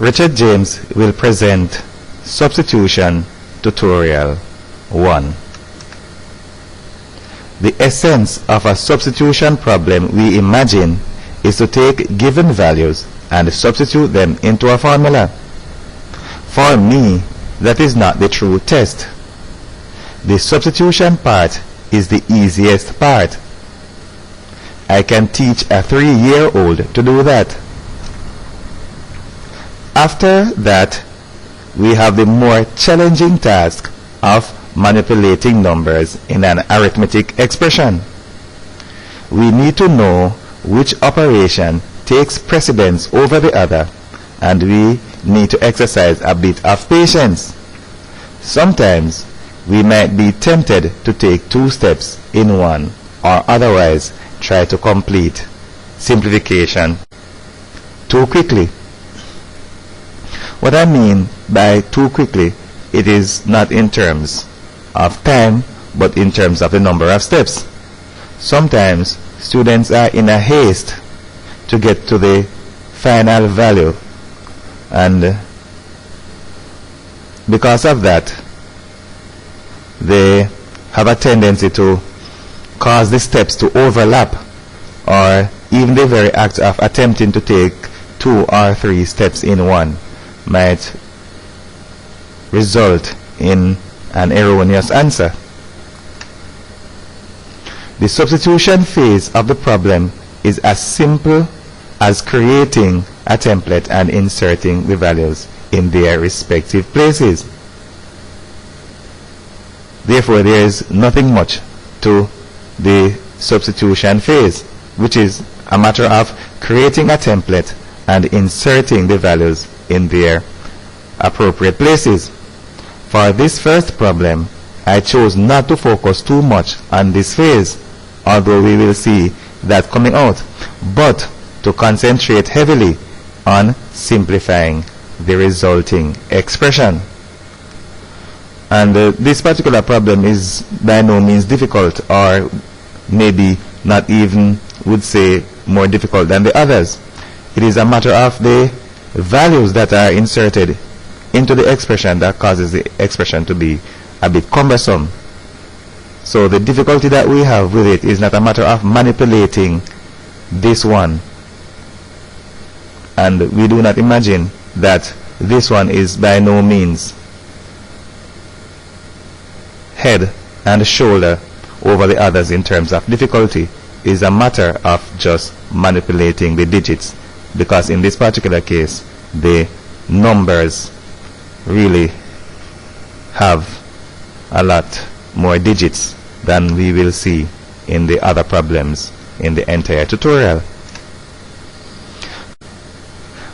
Richard James will present Substitution Tutorial 1. The essence of a substitution problem we imagine is to take given values and substitute them into a formula. For me, that is not the true test. The substitution part is the easiest part. I can teach a 3-year-old to do that. After that, we have the more challenging task of manipulating numbers in an arithmetic expression. We need to know which operation takes precedence over the other, and we need to exercise a bit of patience. Sometimes we might be tempted to take 2 steps in one, or otherwise try to complete simplification too quickly. What I mean by too quickly, it is not in terms of time, but in terms of the number of steps. Sometimes students are in a haste to get to the final value, and because of that, they have a tendency to cause the steps to overlap, or even the very act of attempting to take 2 or 3 steps in one might result in an erroneous answer. The substitution phase of the problem is as simple as creating a template and inserting the values in their respective places. Therefore, there is nothing much to the substitution phase, which is a matter of creating a template and inserting the values in their appropriate places. For this first problem, I chose not to focus too much on this phase, although we will see that coming out, but to concentrate heavily on simplifying the resulting expression. And this particular problem is by no means difficult, or maybe not even would say more difficult than the others. It is a matter of the values that are inserted into the expression that causes the expression to be a bit cumbersome. So the difficulty that we have with it is not a matter of manipulating this one, and we do not imagine that this one is by no means head and shoulder over the others in terms of difficulty. It is a matter of just manipulating the digits, because in this particular case the numbers really have a lot more digits than we will see in the other problems in the entire tutorial.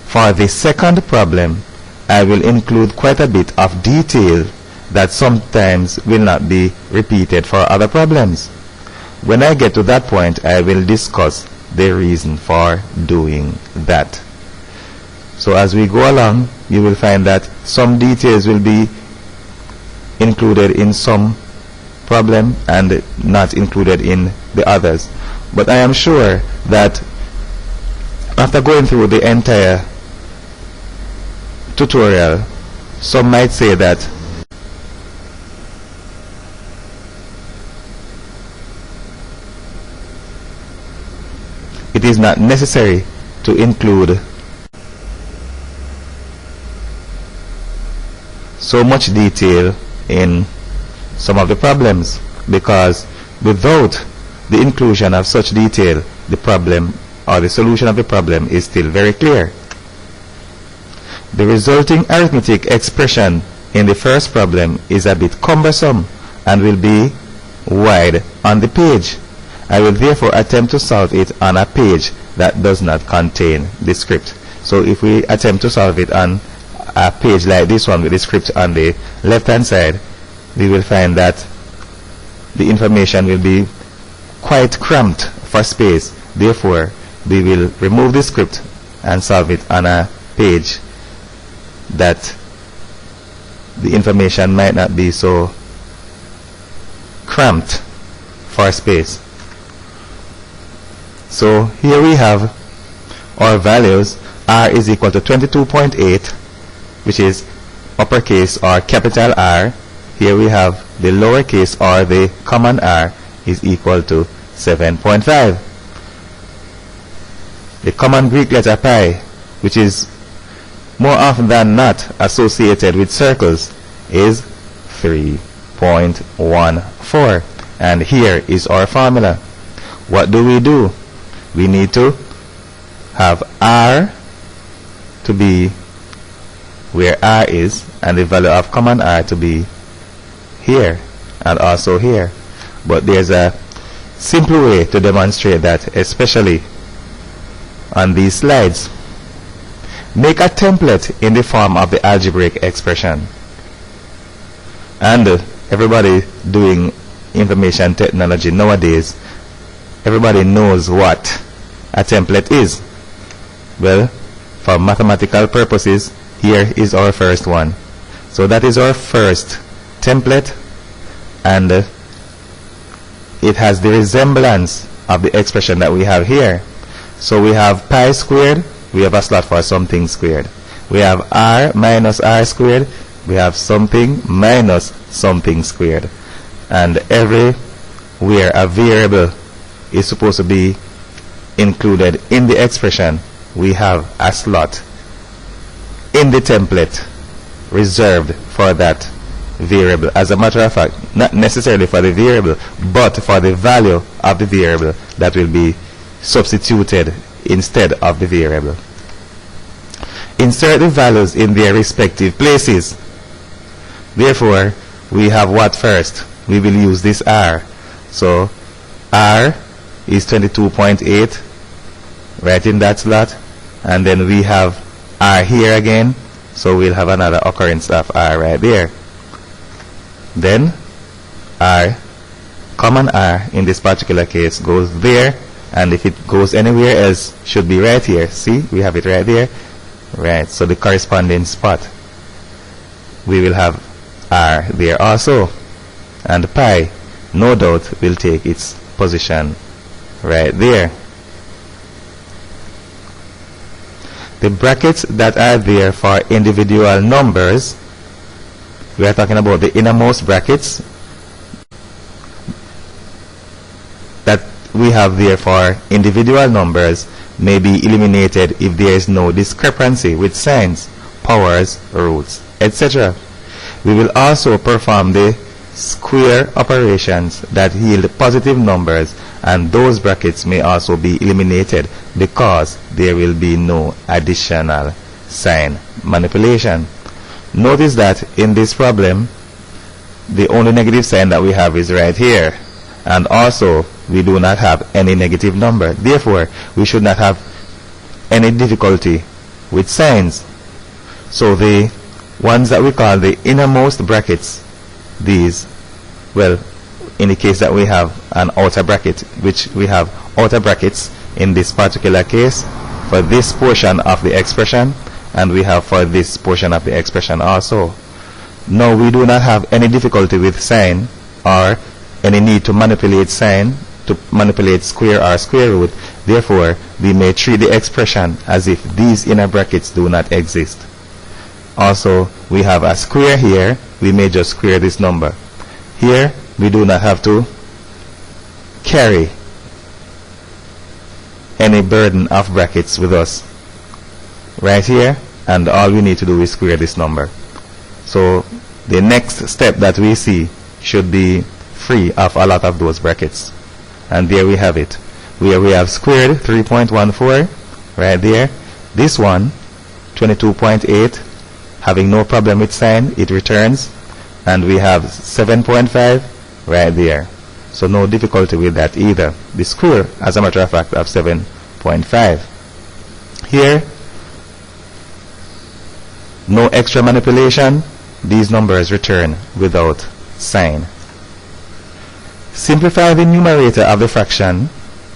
For the second problem, I will include quite a bit of detail that sometimes will not be repeated for other problems. When I get to that point, I will discuss the reason for doing that. So as we go along, you will find that some details will be included in some problem and not included in the others. But I am sure that after going through the entire tutorial, some might say that it is not necessary to include so much detail in some of the problems, because without the inclusion of such detail, the problem or the solution of the problem is still very clear. The resulting arithmetic expression in the first problem is a bit cumbersome and will be wide on the page. I will therefore attempt to solve it on a page that does not contain the script. So if we attempt to solve it on a page like this one with the script on the left hand side, we will find that the information will be quite cramped for space. Therefore, we will remove the script and solve it on a page that the information might not be so cramped for space. So here we have our values, R is equal to 22.8, which is uppercase or capital R. Here we have the lowercase or the common r is equal to 7.5. The common Greek letter pi, which is more often than not associated with circles, is 3.14. And here is our formula. What do? We need to have r to be where r is, and the value of common r to be here and also here. But there's a simple way to demonstrate that, especially on these slides. Make a template in the form of the algebraic expression. And everybody doing information technology nowadays, everybody knows what a template is. Well, for mathematical purposes, here is our first one. So that is our first template, and it has the resemblance of the expression that we have here. So we have pi squared, we have a slot for something squared. We have r minus r squared, we have something minus something squared. And everywhere a variable is supposed to be included in the expression, we have a slot in the template reserved for that variable. As a matter of fact, not necessarily for the variable, but for the value of the variable that will be substituted instead of the variable. Insert the values in their respective places. Therefore, we have what first? We will use this r. So r is 22.8 right in that slot, and then we have r here again, so we'll have another occurrence of r right there. Then r, common r in this particular case, goes there, and if it goes anywhere else, should be right here. See, we have it right there. Right, so the corresponding spot, we will have r there also, and pi, no doubt, will take its position right there. The brackets that are there for individual numbers, we are talking about the innermost brackets that we have there for individual numbers, may be eliminated if there is no discrepancy with signs, powers, roots, etc. We will also perform the square operations that yield positive numbers, and those brackets may also be eliminated because there will be no additional sign manipulation. Notice that in this problem, the only negative sign that we have is right here, and also we do not have any negative number. Therefore, we should not have any difficulty with signs. So the ones that we call the innermost brackets, these, well, in the case that we have an outer bracket, which we have outer brackets in this particular case for this portion of the expression, and we have for this portion of the expression also. Now we do not have any difficulty with sign or any need to manipulate sign, to manipulate square or square root. Therefore, we may treat the expression as if these inner brackets do not exist. Also, we have a square here, we may just square this number. Here, we do not have to carry any burden of brackets with us right here, and all we need to do is square this number. So the next step that we see should be free of a lot of those brackets. And there we have it, where we have squared 3.14 right there. This one, 22.8, having no problem with sign, it returns, and we have 7.5 right there. So no difficulty with that either. The square, as a matter of fact, of 7.5. Here, no extra manipulation, these numbers return without sign. Simplify the numerator of the fraction,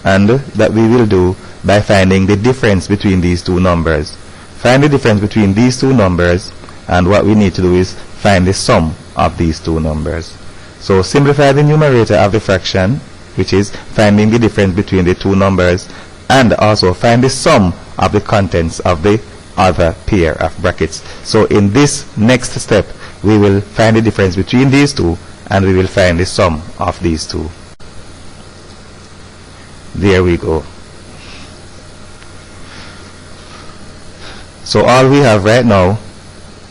and that we will do by finding the difference between these two numbers. Find the difference between these two numbers, and what we need to do is find the sum of these two numbers. So simplify the numerator of the fraction, which is finding the difference between the two numbers, and also find the sum of the contents of the other pair of brackets. So in this next step, we will find the difference between these two, and we will find the sum of these two. There we go. So all we have right now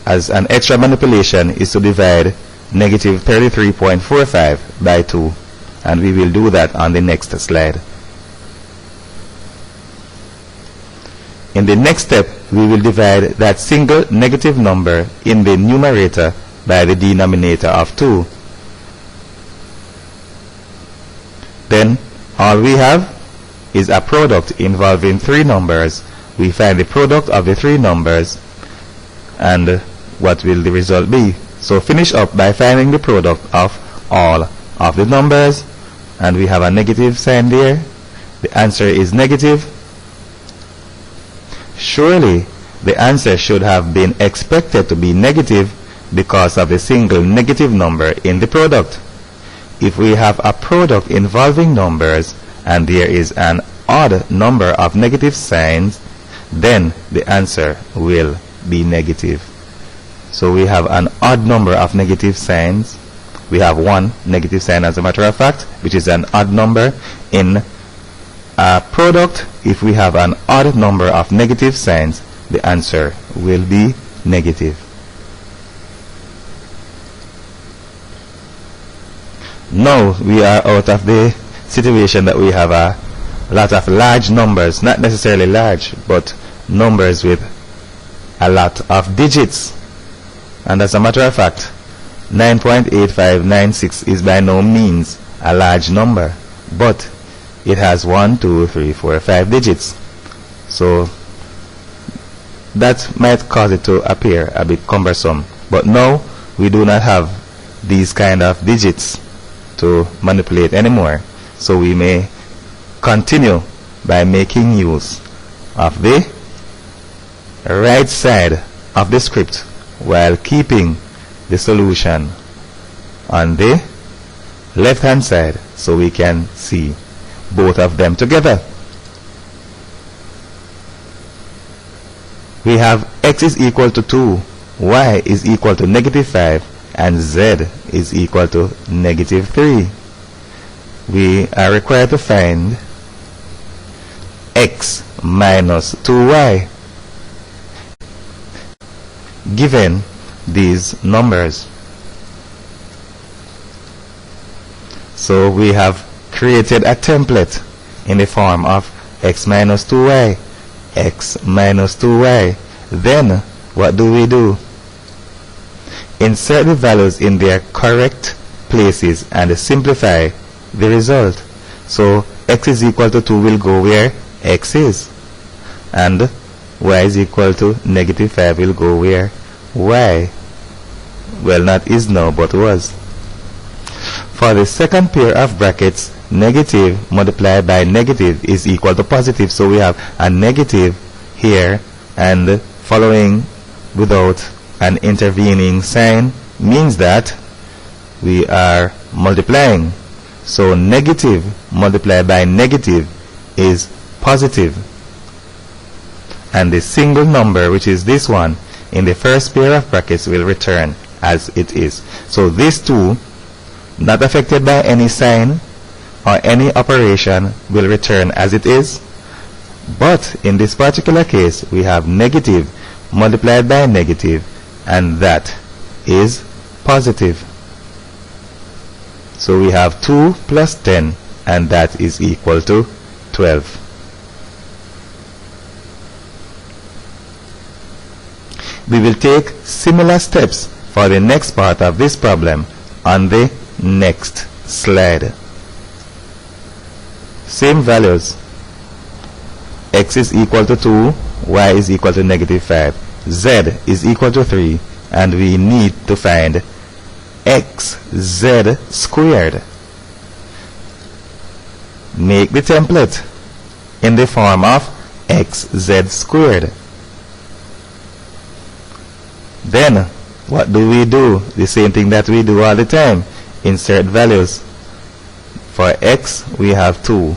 as an extra manipulation is to divide negative 33.45 by 2, and we will do that on the next slide. In the next step, we will divide that single negative number in the numerator by the denominator of 2. Then all we have is a product involving three numbers. We find the product of the three numbers, and what will the result be? So finish up by finding the product of all of the numbers, and we have a negative sign there. The answer is negative. Surely the answer should have been expected to be negative because of the single negative number in the product. If we have a product involving numbers and there is an odd number of negative signs, then the answer will be negative. So we have an odd number of negative signs. We have one negative sign, as a matter of fact, which is an odd number. In a product, if we have an odd number of negative signs, the answer will be negative. Now we are out of the situation that we have a lot of large numbers, not necessarily large, but numbers with a lot of digits. And as a matter of fact, 9.8596 is by no means a large number, but it has 1, 2, 3, 4, 5 digits. So that might cause it to appear a bit cumbersome. But now we do not have these kind of digits to manipulate anymore. So we may continue by making use of the right side of the script while keeping the solution on the left hand side, so we can see both of them together. We have x is equal to 2, y is equal to negative 5, and z is equal to negative 3. We are required to find x minus 2y given these numbers. So we have created a template in the form of x minus 2y, x minus 2y. Then what do? Insert the values in their correct places and simplify the result. So x is equal to 2 will go where x is, and y is equal to negative 5 will go where y, well, not is now but was. For the second pair of brackets, negative multiplied by negative is equal to positive. So we have a negative here, and following without an intervening sign means that we are multiplying. So negative multiplied by negative is positive, and the single number, which is this one, in the first pair of brackets will return as it is. So these two, not affected by any sign or any operation, will return as it is. But in this particular case, we have negative multiplied by negative, and that is positive. So we have 2 plus 10, and that is equal to 12. We will take similar steps for the next part of this problem on the next slide. Same values. X is equal to 2, y is equal to negative 5, z is equal to 3, and we need to find xz squared. Make the template in the form of xz squared. Then what do? The same thing that we do all the time. Insert values. For x we have 2,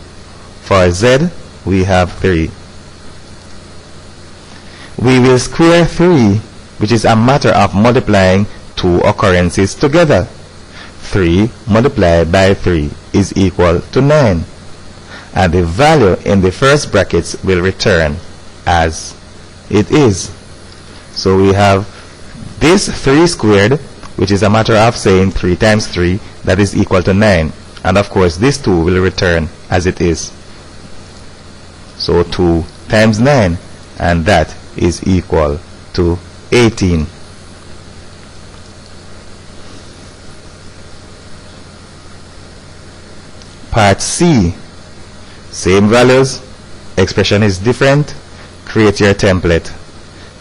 for z we have 3. We will square 3, which is a matter of multiplying 2 occurrences together. 3 multiplied by 3 is equal to 9. And the value in the first brackets will return as it is. So we have this 3 squared, which is a matter of saying 3 times 3, that is equal to 9. And of course this 2 will return as it is. So 2 times 9, and that is equal to 18. Part C. Same values, expression is different. Create your template.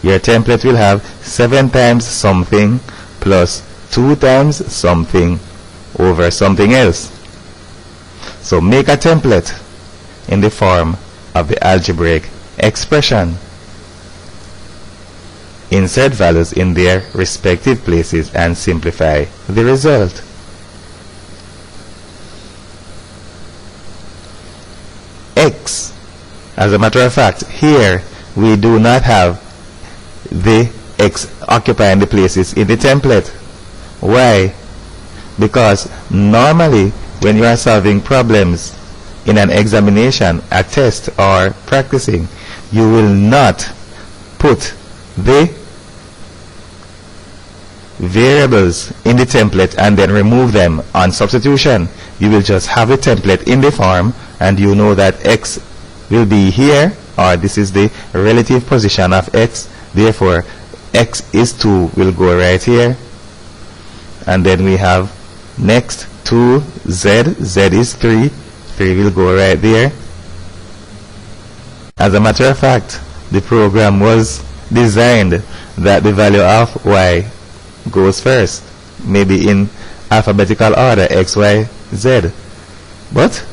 Your template will have 7 times something plus 2 times something over something else. So make a template in the form of the algebraic expression. Insert values in their respective places and simplify the result. X. As a matter of fact, here we do not have the X occupying the places in the template. Why? Because normally when you are solving problems in an examination, a test, or practicing, you will not put the variables in the template and then remove them on substitution. You will just have the template in the form, and you know that X will be here, or this is the relative position of X, therefore X is 2 will go right here. And then we have next 2 Z, Z is 3, 3 will go right there. As a matter of fact, the program was designed that the value of Y goes first, maybe in alphabetical order, X, Y, Z. But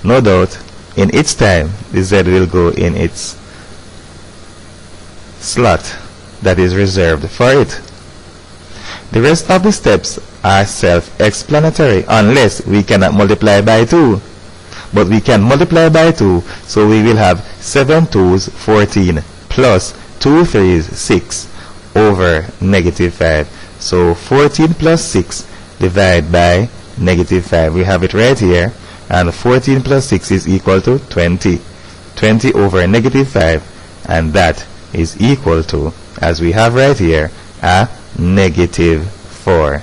no doubt in its time the Z will go in its slot that is reserved for it. The rest of the steps are self-explanatory unless we cannot multiply by 2. But we can multiply by 2, so we will have 7 2's 14 plus 2 3's 6 over negative 5. So 14 plus 6 divided by negative 5. We have it right here, and 14 plus 6 is equal to 20. 20 over negative 5, and that is equal to, as we have right here, a negative 4.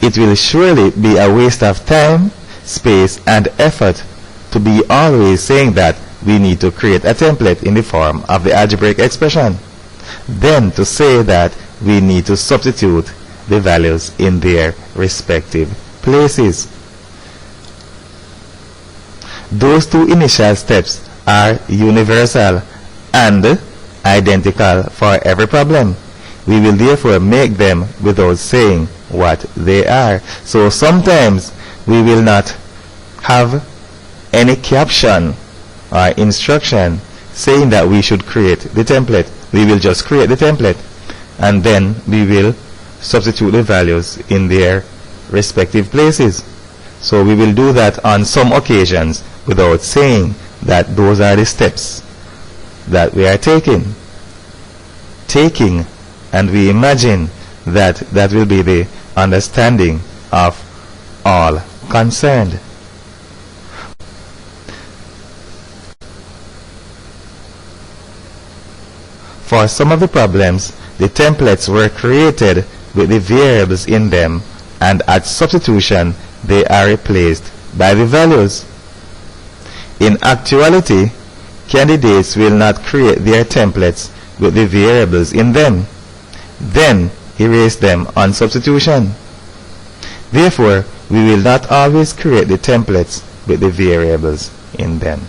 It will surely be a waste of time, space, and effort to be always saying that we need to create a template in the form of the algebraic expression, then to say that we need to substitute the values in their respective places. Those 2 initial steps are universal and identical for every problem. We will therefore make them without saying what they are. So sometimes we will not have any caption or instruction saying that we should create the template. We will just create the template, and then we will substitute the values in their respective places. So we will do that on some occasions without saying that those are the steps that we are taking, and we imagine that that will be the understanding of all concerned. For some of the problems, the templates were created with the variables in them, and at substitution they are replaced by the values. In actuality, candidates will not create their templates with the variables in them, then erase them on substitution. Therefore, we will not always create the templates with the variables in them.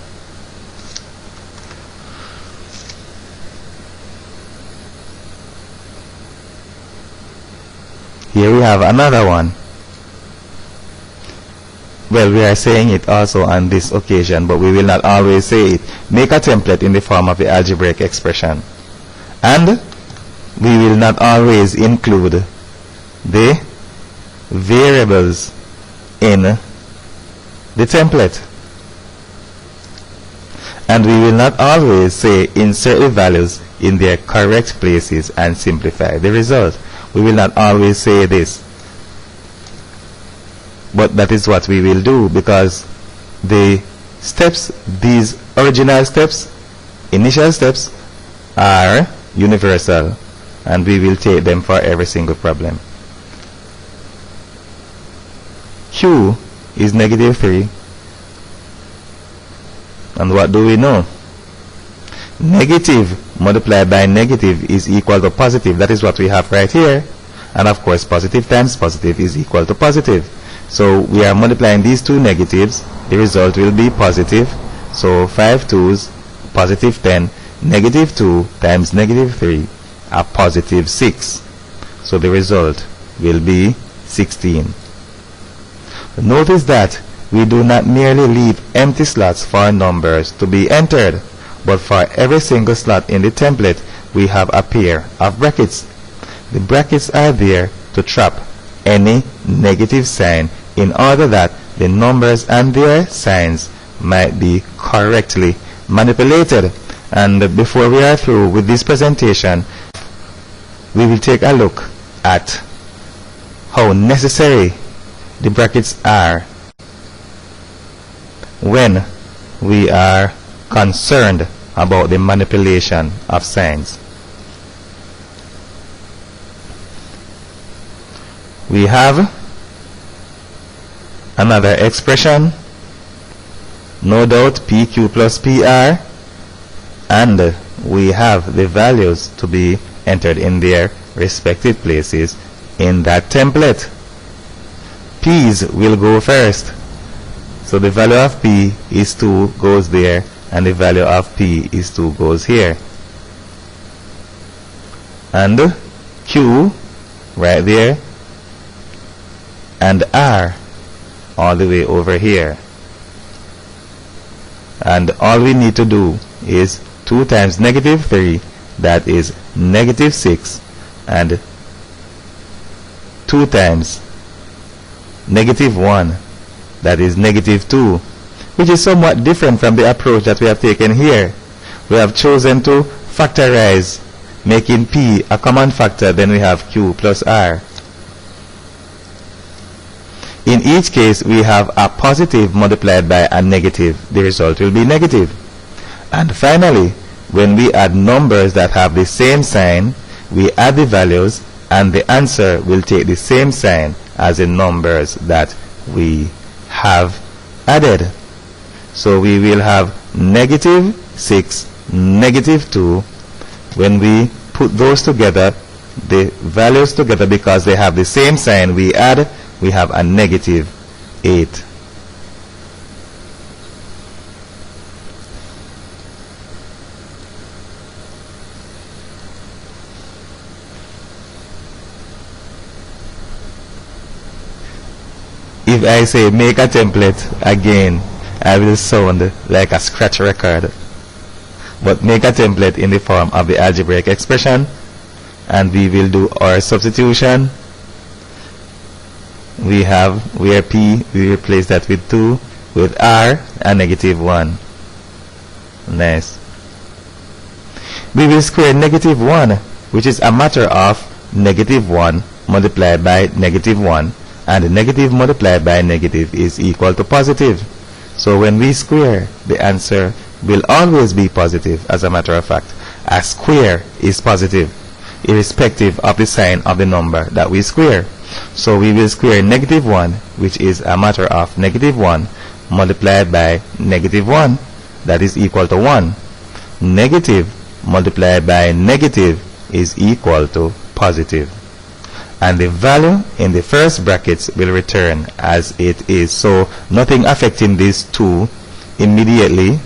Here we have another one. Well, we are saying it also on this occasion, but we will not always say it. Make a template in the form of the algebraic expression. And we will not always include the variables in the template. And we will not always say insert the values in their correct places and simplify the result. We will not always say this, but that is what we will do, because the steps, these original steps, initial steps, are universal, and we will take them for every single problem. Q is negative 3. And what do we know? Negative multiplied by negative is equal to positive. That is what we have right here. And of course, positive times positive is equal to positive. So we are multiplying these two negatives. The result will be positive. So 5 2's, positive 10. Negative 2 times negative 3 are positive 6. So the result will be 16. Notice that we do not merely leave empty slots for numbers to be entered, but for every single slot in the template, we have a pair of brackets. The brackets are there to trap any negative sign in order that the numbers and their signs might be correctly manipulated. And before we are through with this presentation, we will take a look at how necessary the brackets are when we are concerned about the manipulation of signs. We have another expression, no doubt PQ plus PR, and we have the values to be entered in their respective places in that template. P's will go first. So the value of P is 2 goes there, and the value of P is 2 goes here. And Q right there, and R all the way over here. And all we need to do is 2 times negative 3, that is negative 6, and 2 times negative 1, that is negative 2, which is somewhat different from the approach that we have taken here. We have chosen to factorize, making P a common factor, then we have Q plus R. In each case, we have a positive multiplied by a negative. The result will be negative. And finally, when we add numbers that have the same sign, we add the values, and the answer will take the same sign as the numbers that we have added. So we will have negative 6, negative 2. When we put those together, the values together, because they have the same sign, we add, we have a negative 8. If I say make a template again, I will sound like a scratch record. But make a template in the form of the algebraic expression, and we will do our substitution. We have where P, we replace that with 2, with R, a negative 1. Nice. We will square negative 1, which is a matter of negative 1 multiplied by negative 1, and negative multiplied by negative is equal to positive. So when we square, the answer will always be positive. As a matter of fact, a square is positive, irrespective of the sign of the number that we square. So we will square negative 1, which is a matter of negative 1 multiplied by negative 1, that is equal to 1. Negative multiplied by negative is equal to positive. And the value in the first brackets will return as it is. So nothing affecting these two immediately.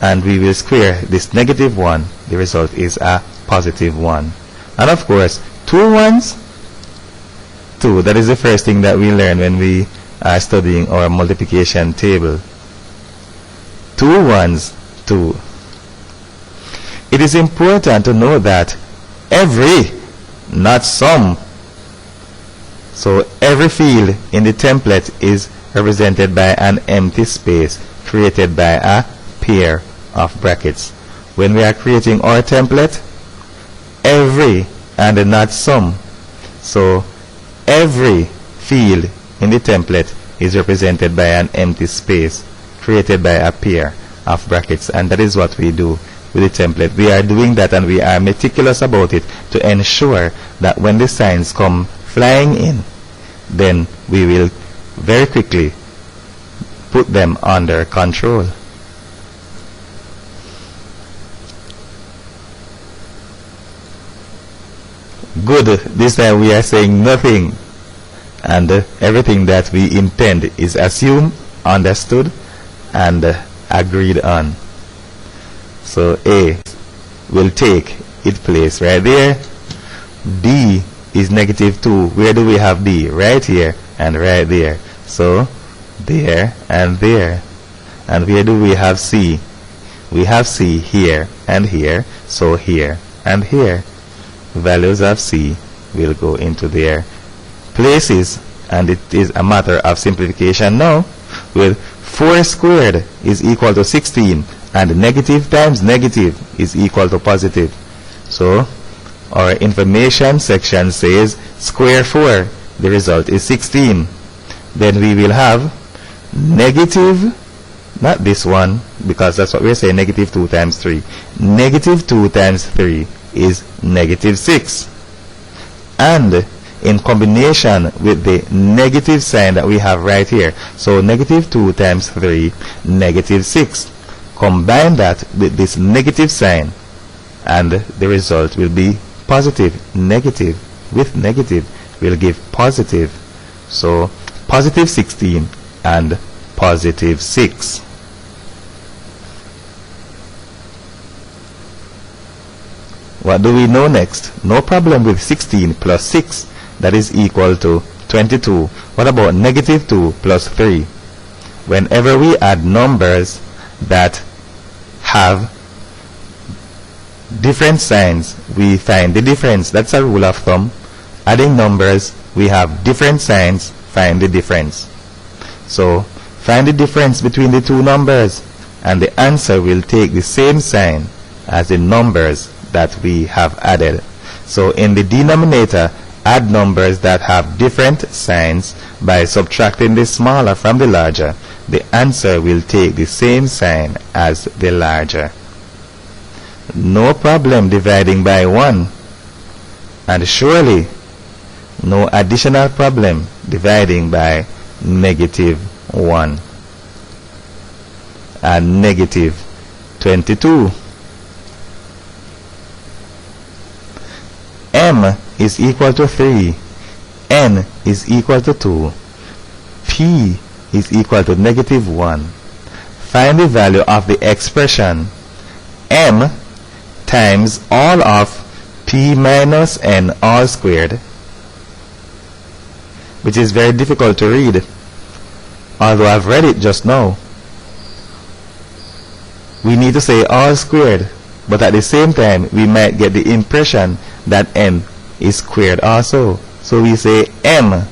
And we will square this negative 1. The result is a positive 1. And of course, 2 1s, 2. That is the first thing that we learn when we are studying our multiplication table. 2 1s, 2. It is important to know that every not some. So every field in the template is represented by an empty space created by a pair of brackets. When we are creating our template, every and not some. So every field in the template is represented by an empty space created by a pair of brackets, and that is what we do with the template. We are doing that, and we are meticulous about it to ensure that when the signs come flying in, then we will very quickly put them under control. Good. This time we are saying nothing, and everything that we intend is assumed, understood, and agreed on. So A will take its place right there. D is -2. Where do we have D? Right here and right there. So there and there. And where do we have C? We have C here and here. So here and here. Values of C will go into their places, and it is a matter of simplification now. With 4 squared is equal to 16, and negative times negative is equal to positive. So our information section says square 4, the result is 16. Then we will have negative, not this one, because that's what we're saying, -2 times 3. -2 times 3 is -6. And in combination with the negative sign that we have right here, so -2 times 3, -6. Combine that with this negative sign, and the result will be positive. Negative with negative will give positive. So positive 16 and positive 6. What do we know next? No problem with 16 plus 6, that is equal to 22. What about -2 plus 3? Whenever we add numbers that have different signs, we find the difference. That's a rule of thumb. Adding numbers, we have different signs, find the difference. So find the difference between the two numbers, and the answer will take the same sign as the numbers that we have added. So in the denominator, add numbers that have different signs by subtracting the smaller from the larger. The answer will take the same sign as the larger. No problem dividing by 1, and surely no additional problem dividing by -1 and -22. M is equal to 3, N is equal to 2, P is equal to -1. Find the value of the expression M times all of P minus N all squared, which is very difficult to read, although I've read it just now. We need to say all squared, but at the same time we might get the impression that M is squared also. So we say M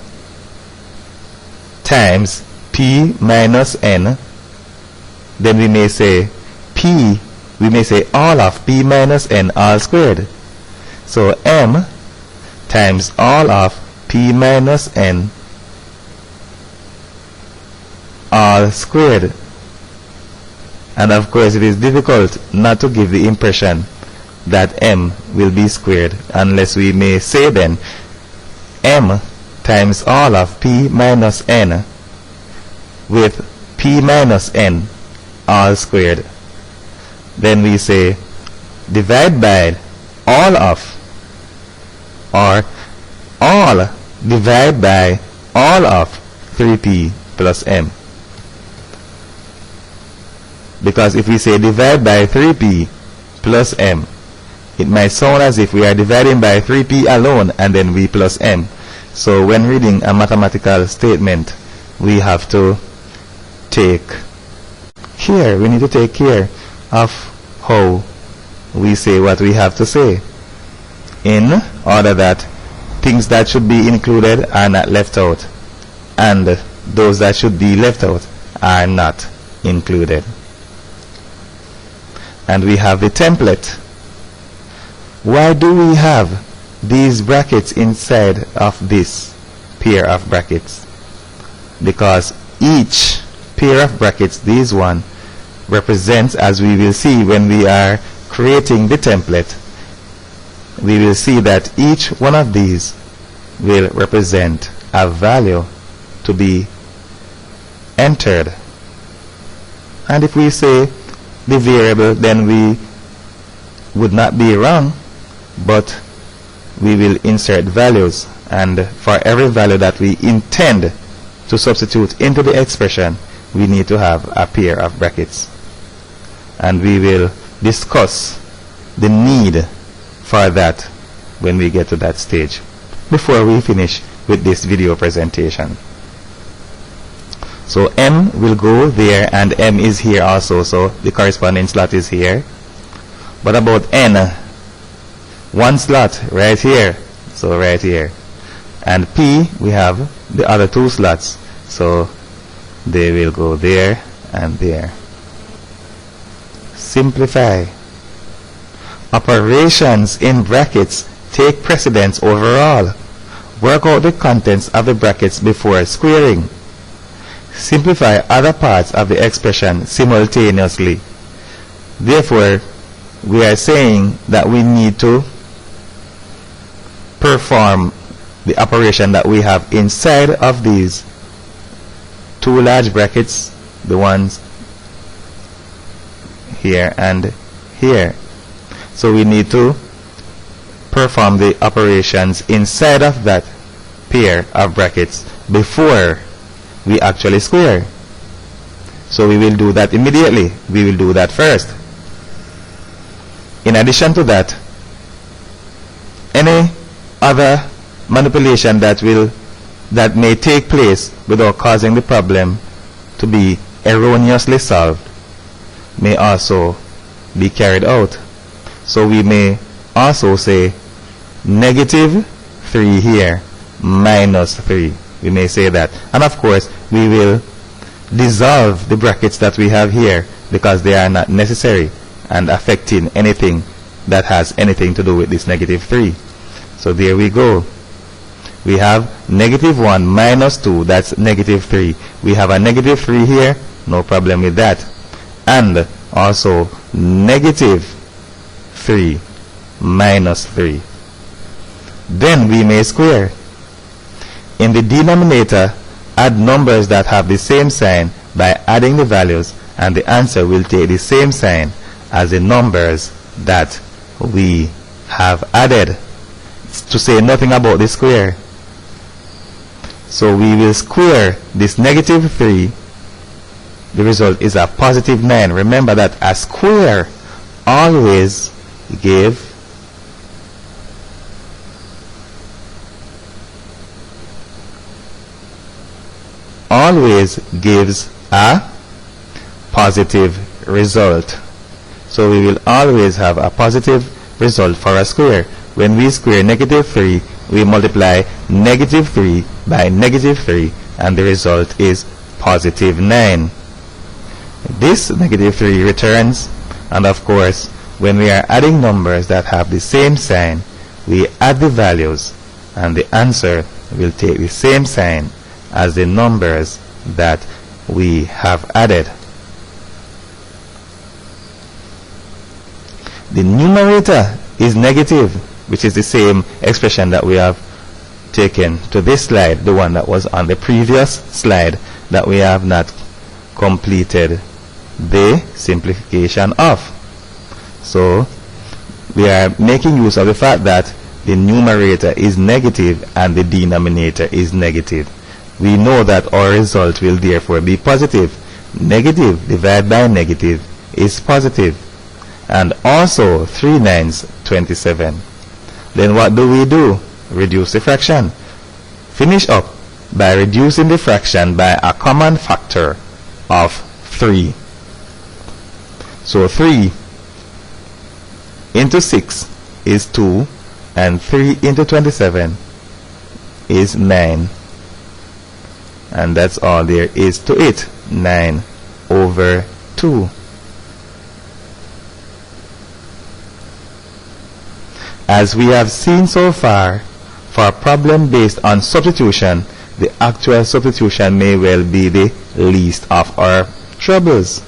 times P minus N. Then we may say P, we may say all of P minus N all squared. So M times all of P minus N all squared. And of course it is difficult not to give the impression that M will be squared, unless we may say then M times all of P minus N with P minus N all squared. Then we say divide by all of, or all divide by all of 3P plus M. Because if we say divide by 3P plus M, it might sound as if we are dividing by 3P alone and then we plus M. So when reading a mathematical statement, we have to take care. We need to take care of how we say what we have to say. in order that things that should be included are not left out, and those that should be left out are not included. And we have the template. Why do we have these brackets inside of this pair of brackets? Because each pair of brackets, these one, represents, as we will see when we are creating the template, we will see that each one of these will represent a value to be entered. And if we say the variable, then we would not be wrong, but we will insert values, and for every value that we intend to substitute into the expression, we need to have a pair of brackets. And we will discuss the need for that when we get to that stage, before we finish with this video presentation. So M will go there, and M is here also, so the corresponding slot is here. What about N? One slot right here, so right here. And P, we have the other two slots, so they will go there and there. Simplify. Operations in brackets take precedence over all. Work out the contents of the brackets before squaring. Simplify other parts of the expression simultaneously. Therefore, we are saying that we need to perform the operation that we have inside of these two large brackets, the ones here and here. So we need to perform the operations inside of that pair of brackets before we actually square. So we will do that immediately. We will do that first. In addition to that, any other manipulation that may take place without causing the problem to be erroneously solved may also be carried out. So we may also say negative 3 here, minus 3. We may say that. And of course, we will dissolve the brackets that we have here because they are not necessary and affecting anything that has anything to do with this negative 3. So there we go. We have negative 1 minus 2, that's negative 3. We have a negative 3 here, no problem with that. And also negative 3 minus 3. Then we may square. In the denominator, add numbers that have the same sign by adding the values, and the answer will take the same sign as the numbers that we have added, to say nothing about the square. So we will square this negative 3. The result is a positive 9. Remember that a square always gives a positive result. So we will always have a positive result for a square. When we square negative 3, we multiply negative 3 by negative 3, and the result is positive 9. This negative 3 returns, and of course, when we are adding numbers that have the same sign, we add the values, and the answer will take the same sign as the numbers that we have added. The numerator is negative, which is the same expression that we have taken to this slide, the one that was on the previous slide that we have not completed the simplification of. So we are making use of the fact that the numerator is negative and the denominator is negative. We know that our result will therefore be positive. Negative divided by negative is positive. And also 3 9s 27. Then what do? Reduce the fraction. Finish up by reducing the fraction by a common factor of 3. So 3 into 6 is 2, And 3 into 27 is 9. And that's all there is to it. 9 over 2. As we have seen so far, for a problem based on substitution, the actual substitution may well be the least of our troubles.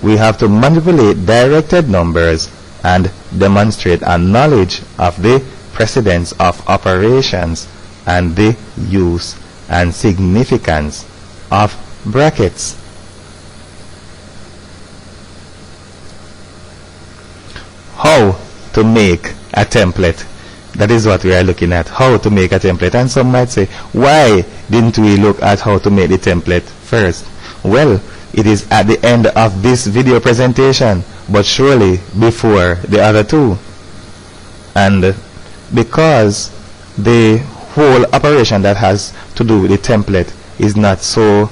We have to manipulate directed numbers and demonstrate a knowledge of the precedence of operations and the use and significance of brackets. How to make a template? That is what we are looking at, how to make a template. And some might say, why didn't we look at how to make the template first? Well, it is at the end of this video presentation, but surely before the other two. And because the whole operation that has to do with the template is not so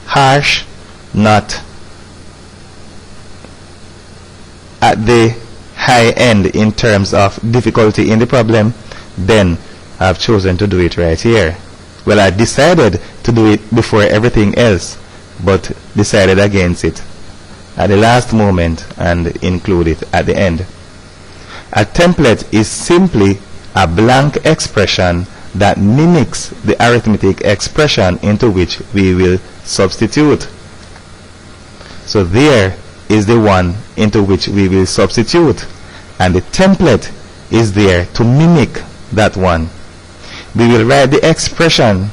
harsh, not at the high end in terms of difficulty in the problem, then I've chosen to do it right here. Well, I decided to do it before everything else, but decided against it at the last moment and include it at the end. A template is simply a blank expression that mimics the arithmetic expression into which we will substitute. So there is the one into which we will substitute, and the template is there to mimic that one. We will write the expression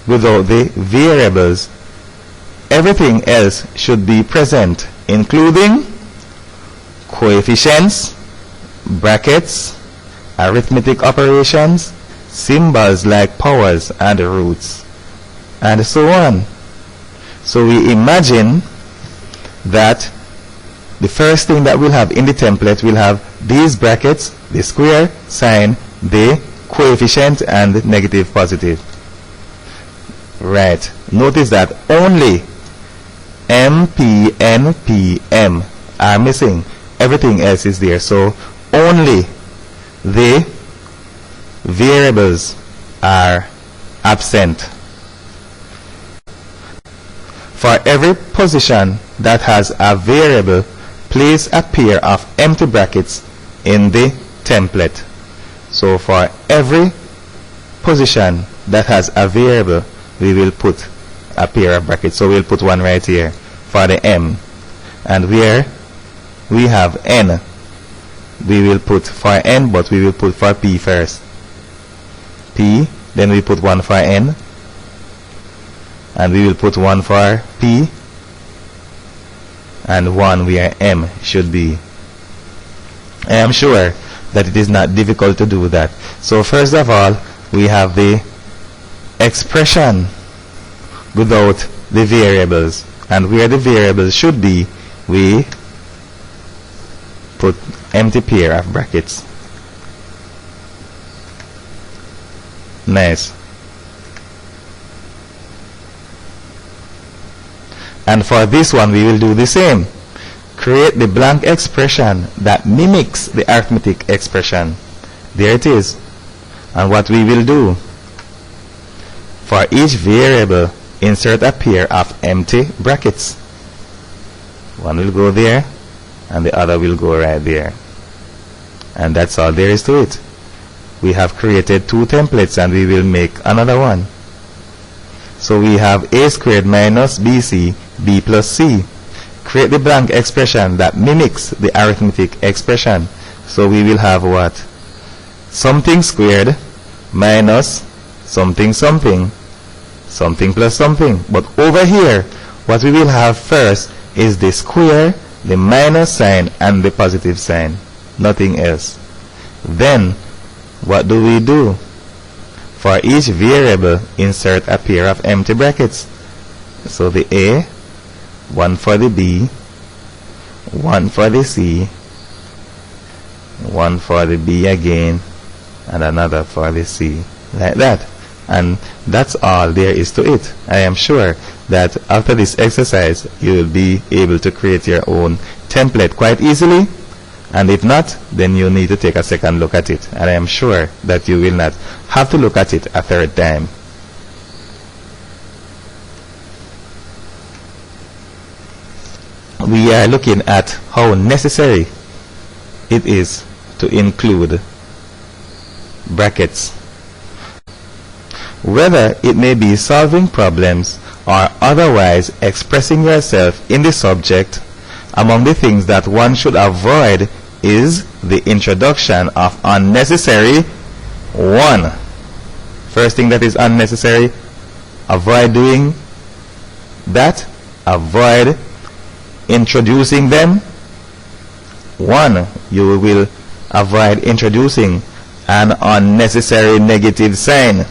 without the variables. Everything else should be present, including coefficients, brackets, arithmetic operations, symbols like powers and roots, and so on. So we imagine that the first thing that we'll have in the template will have these brackets, the square sign, the coefficient, and the negative positive. Right. Notice that only M, P, N, P, M are missing. Everything else is there. So only the variables are absent. For every position that has a variable, place a pair of empty brackets in the template. So for every position that has a variable, we will put a pair of brackets. So we'll put one right here for the M. And where we have N, we will put for N, but we will put for P first. P, then we put one for N, and we will put one for P, and one where M should be. I am sure that it is not difficult to do that. So first of all, we have the expression without the variables, and where the variables should be, we put empty pair of brackets. Nice. And for this one, we will do the same. Create the blank expression that mimics the arithmetic expression. There it is. And what we will do, for each variable, insert a pair of empty brackets. One will go there, and the other will go right there. And that's all there is to it. We have created two templates, and we will make another one. So we have a squared minus bc, b plus c. Create the blank expression that mimics the arithmetic expression. So we will have what? Something squared minus something something, something plus something. But over here, what we will have first is the square, the minus sign, and the positive sign. Nothing else. Then, what do we do? For each variable, insert a pair of empty brackets. So the A, one for the B, one for the C, one for the B again, and another for the C. Like that. And that's all there is to it. I am sure that after this exercise, you will be able to create your own template quite easily, And if not, then you need to take a second look at it. And I am sure that you will not have to look at it a third time. We are looking at how necessary it is to include brackets. Whether it may be solving problems or otherwise expressing yourself in the subject, among the things that one should avoid is the introduction of unnecessary one. First thing that is unnecessary, avoid doing that. Avoid introducing them. One, you will avoid introducing an unnecessary negative sign.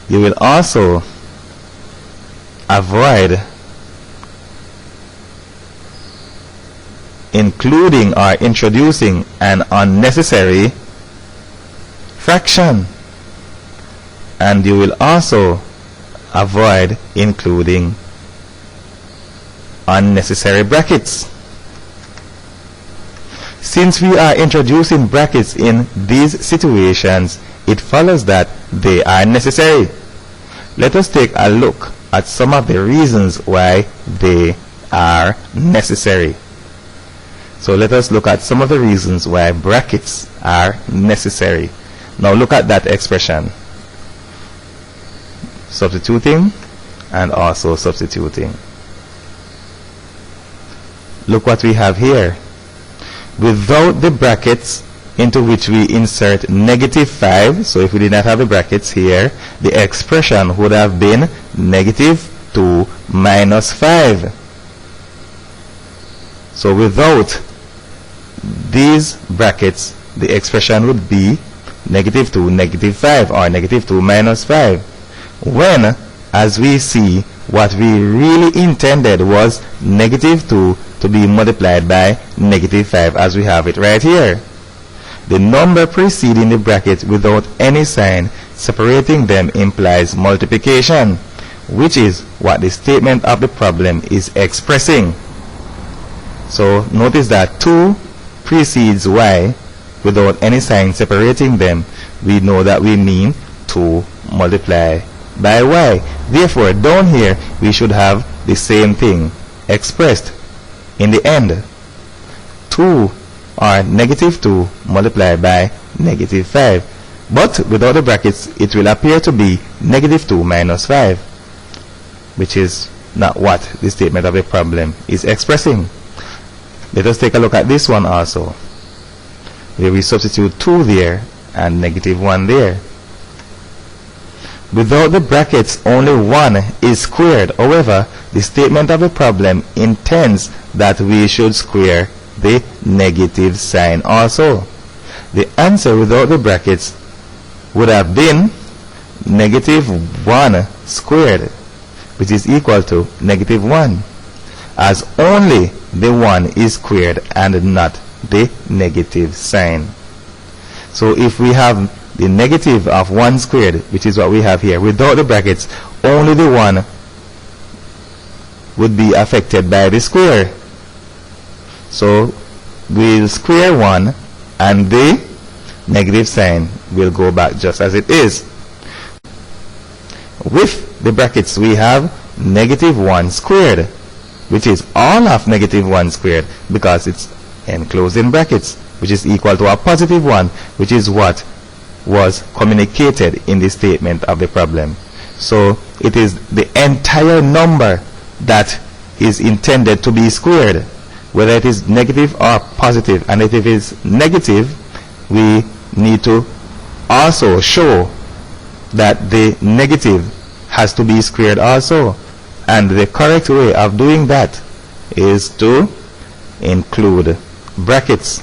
You will also avoid including or introducing an unnecessary fraction, and you will also avoid including unnecessary brackets. Since we are introducing brackets in these situations, it follows that they are necessary. Let us take a look at some of the reasons why they are necessary. So let us look at some of the reasons why brackets are necessary. Now look at that expression. Substituting and also substituting. Look what we have here. Without the brackets into which we insert negative 5, so if we did not have the brackets here, the expression would have been negative 2 minus 5. So without these brackets, the expression would be negative 2 negative 5 or negative 2 minus 5. When, as we see, what we really intended was negative 2 to be multiplied by negative 5, as we have it right here. The number preceding the bracket without any sign separating them implies multiplication, which is what the statement of the problem is expressing. So notice that 2 precedes y without any sign separating them. We know that we mean 2 multiply by y. Therefore, down here we should have the same thing expressed in the end. 2 or negative 2 multiplied by negative 5. But without the brackets, it will appear to be negative 2 minus 5, which is not what the statement of the problem is expressing. Let us take a look at this one also, where we substitute 2 there and negative 1 there. Without the brackets, only 1 is squared. However, the statement of the problem intends that we should square the negative sign also. The answer without the brackets would have been negative 1 squared, which is equal to negative 1, as only the 1 is squared and not the negative sign. So if we have the negative of 1 squared, which is what we have here, without the brackets, only the 1 would be affected by the square. So we'll square 1 and the negative sign will go back just as it is. With the brackets we have negative 1 squared, which is all of negative 1 squared, because it's enclosed in brackets, which is equal to a positive 1, which is what was communicated in the statement of the problem. So it is the entire number that is intended to be squared, whether it is negative or positive. And if it is negative, we need to also show that the negative has to be squared also. And the correct way of doing that is to include brackets.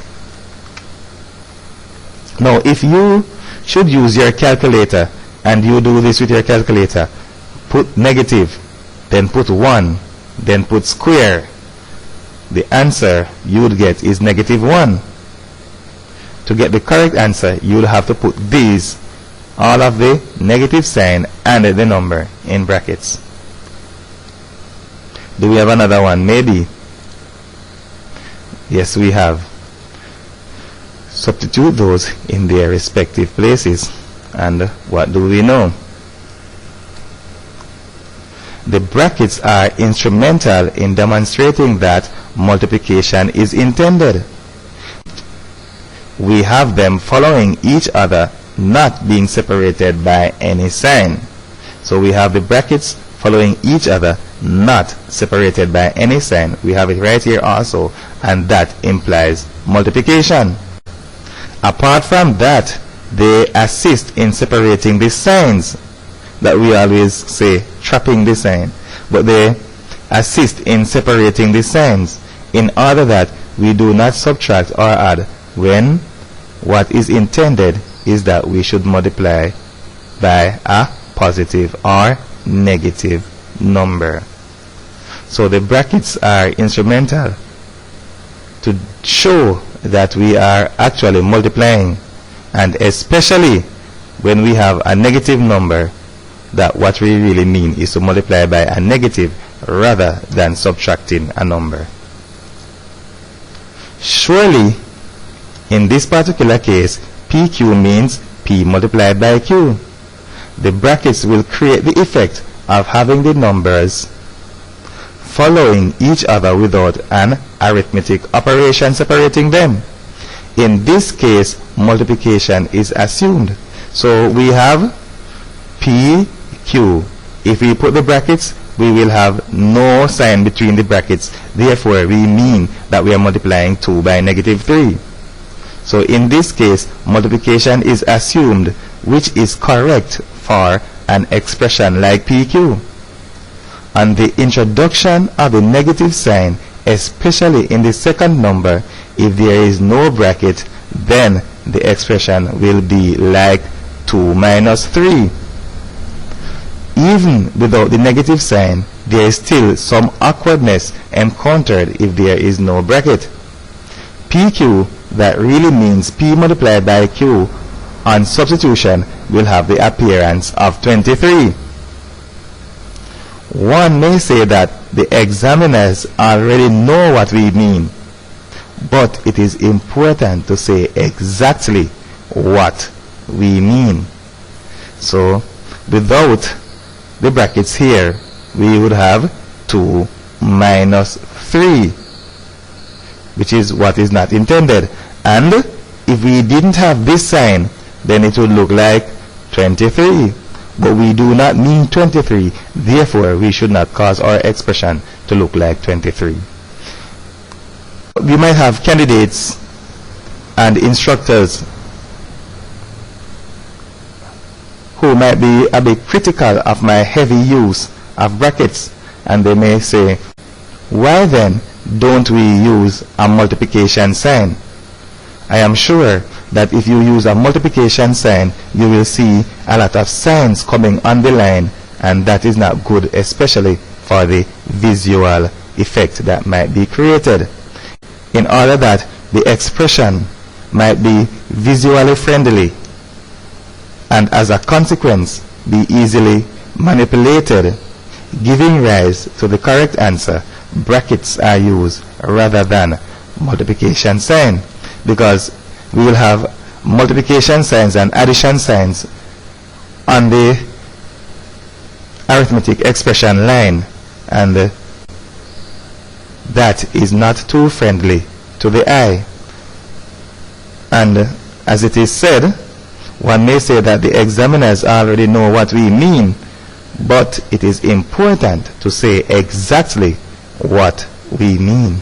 Now, if you should use your calculator and you do this with your calculator, put negative, then put 1, then put square, the answer you would get is negative 1. To get the correct answer, you will have to put these, all of the negative sign and the number in brackets. Do we have another one? Maybe. Yes, we have. Substitute those in their respective places. And what do we know? The brackets are instrumental in demonstrating that multiplication is intended. We have them following each other, not being separated by any sign. So we have the brackets following each other, not separated by any sign. We have it right here also, and that implies multiplication. Apart from that, they assist in separating the signs that we always say, trapping the sign. But they assist in separating the signs in order that we do not subtract or add when what is intended is that we should multiply by a positive or negative number. So the brackets are instrumental to show that we are actually multiplying, and especially when we have a negative number, that what we really mean is to multiply by a negative rather than subtracting a number. Surely, in this particular case, PQ means P multiplied by Q. The brackets will create the effect of having the numbers following each other without an arithmetic operation separating them. In this case, multiplication is assumed. So we have PQ. If we put the brackets, we will have no sign between the brackets. Therefore, we mean that we are multiplying 2 by negative 3. So in this case, multiplication is assumed, which is correct for an expression like PQ. And the introduction of the negative sign, especially in the second number, if there is no bracket, then the expression will be like 2 minus 3. Even without the negative sign, there is still some awkwardness encountered if there is no bracket. PQ, that really means P multiplied by Q, on substitution will have the appearance of 23. One may say that the examiners already know what we mean, but it is important to say exactly what we mean. So, without the brackets here, we would have 2 minus 3, which is what is not intended. And if we didn't have this sign, then it would look like 23. But we do not mean 23, therefore we should not cause our expression to look like 23. We might have candidates and instructors who might be a bit critical of my heavy use of brackets, and they may say, why then don't we use a multiplication sign? I am sure that if you use a multiplication sign, you will see a lot of signs coming on the line, and that is not good, especially for the visual effect that might be created. In order that the expression might be visually friendly, and as a consequence be easily manipulated, giving rise to the correct answer, brackets are used rather than multiplication sign, because we will have multiplication signs and addition signs on the arithmetic expression line, and that is not too friendly to the eye. And as it is said, one may say that the examiners already know what we mean, but it is important to say exactly what we mean.